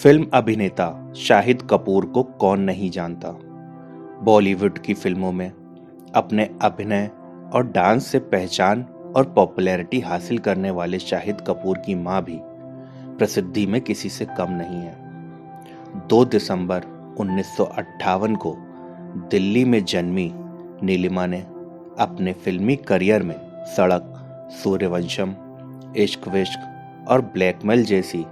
Film अभिनेता शाहिद कपूर को कौन नहीं जानता। बॉलीवुड की फिल्मों में अपने अभिनय और डांस से पहचान और पॉपुलैरिटी हासिल करने वाले शाहिद कपूर की मां भी प्रसिद्धि में किसी से कम नहीं है। 2 दिसंबर 1958 को दिल्ली में जन्मी नीलिमा ने अपने फिल्मी करियर में सड़क, सूर्यवंशम, इश्क विश्क और ब्लैकमेल जैसी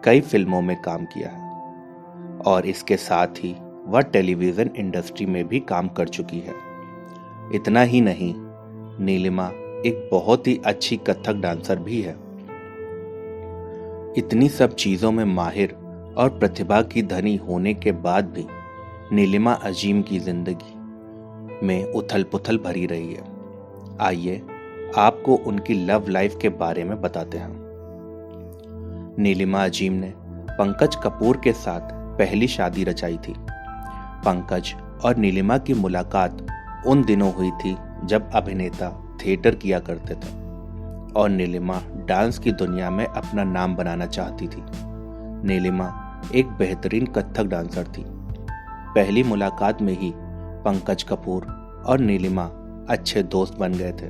कई फिल्मों में काम किया है और इसके साथ ही वह टेलीविजन इंडस्ट्री में भी काम कर चुकी है। इतना ही नहीं, नीलिमा एक बहुत ही अच्छी कथक डांसर भी है। इतनी सब चीजों में माहिर और प्रतिभा की धनी होने के बाद भी नीलिमा अजीम की जिंदगी में उथल पुथल भरी रही है। आइए आपको उनकी लव लाइफ के बारे में बताते हैं। नीलिमा अजीम ने पंकज कपूर के साथ पहली शादी रचाई थी। पंकज और नीलिमा की मुलाकात उन दिनों हुई थी जब अभिनेता थिएटर किया करते थे और नीलिमा डांस की दुनिया में अपना नाम बनाना चाहती थी। नीलिमा एक बेहतरीन कथक डांसर थी। पहली मुलाकात में ही पंकज कपूर और नीलिमा अच्छे दोस्त बन गए थे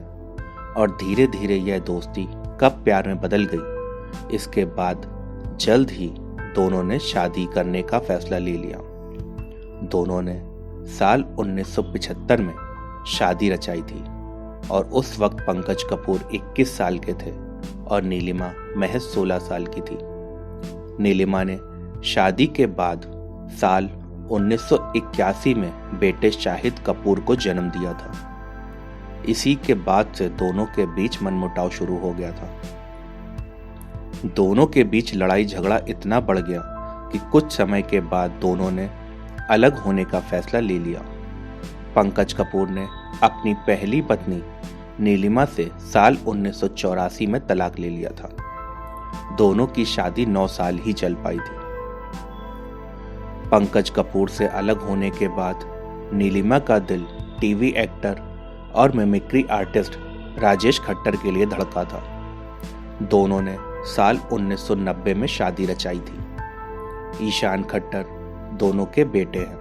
और धीरे धीरे यह दोस्ती कब प्यार में बदल गई, इसके बाद जल्द ही दोनों ने शादी करने का फैसला ले लिया। दोनों ने साल 1975 में शादी रचाई थी और उस वक्त पंकज कपूर 21 साल के थे और नीलिमा महज 16 साल की थी। नीलिमा ने शादी के बाद साल 1981 में बेटे शाहिद कपूर को जन्म दिया था। इसी के बाद से दोनों के बीच मनमुटाव शुरू हो गया था। दोनों के बीच लड़ाई झगड़ा इतना बढ़ गया कि कुछ समय के बाद दोनों ने अलग होने का फैसला ले लिया। पंकज कपूर ने अपनी पहली पत्नी नीलिमा से साल 1984 में तलाक ले लिया था। दोनों की शादी 9 साल ही चल पाई थी। पंकज कपूर से अलग होने के बाद नीलिमा का दिल टीवी एक्टर और मिमिक्री आर्टिस्ट राजेश खट्टर के लिए धड़का था। दोनों ने साल 1990 में शादी रचाई थी। ईशान खट्टर दोनों के बेटे हैं।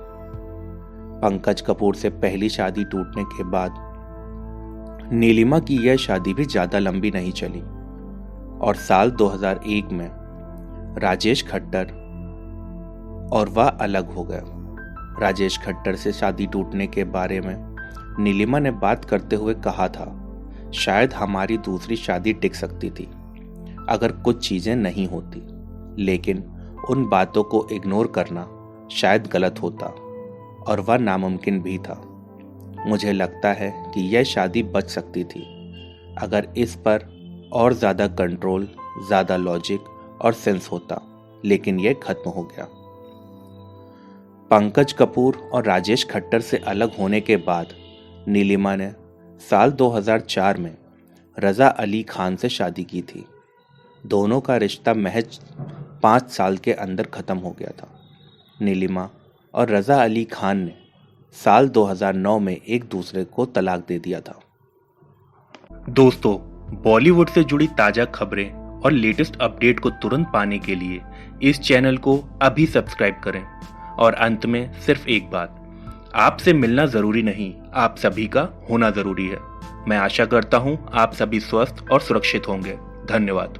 पंकज कपूर से पहली शादी टूटने के बाद नीलिमा की यह शादी भी ज्यादा लंबी नहीं चली और साल 2001 में राजेश खट्टर और वह अलग हो गए। राजेश खट्टर से शादी टूटने के बारे में नीलिमा ने बात करते हुए कहा था, शायद हमारी दूसरी शादी टिक सकती थी अगर कुछ चीजें नहीं होती, लेकिन उन बातों को इग्नोर करना शायद गलत होता और वह नामुमकिन भी था। मुझे लगता है कि यह शादी बच सकती थी अगर इस पर और ज्यादा कंट्रोल, ज्यादा लॉजिक और सेंस होता, लेकिन यह खत्म हो गया। पंकज कपूर और राजेश खट्टर से अलग होने के बाद नीलिमा ने साल 2004 में रजा अली खान से शादी की थी। दोनों का रिश्ता महज 5 साल के अंदर खत्म हो गया था। नीलिमा और रजा अली खान ने साल 2009 में एक दूसरे को तलाक दे दिया था। दोस्तों, बॉलीवुड से जुड़ी ताजा खबरें और लेटेस्ट अपडेट को तुरंत पाने के लिए इस चैनल को अभी सब्सक्राइब करें। और अंत में सिर्फ एक बात, आपसे मिलना जरूरी नहीं, आप सभी का होना जरूरी है। मैं आशा करता हूं आप सभी स्वस्थ और सुरक्षित होंगे। धन्यवाद।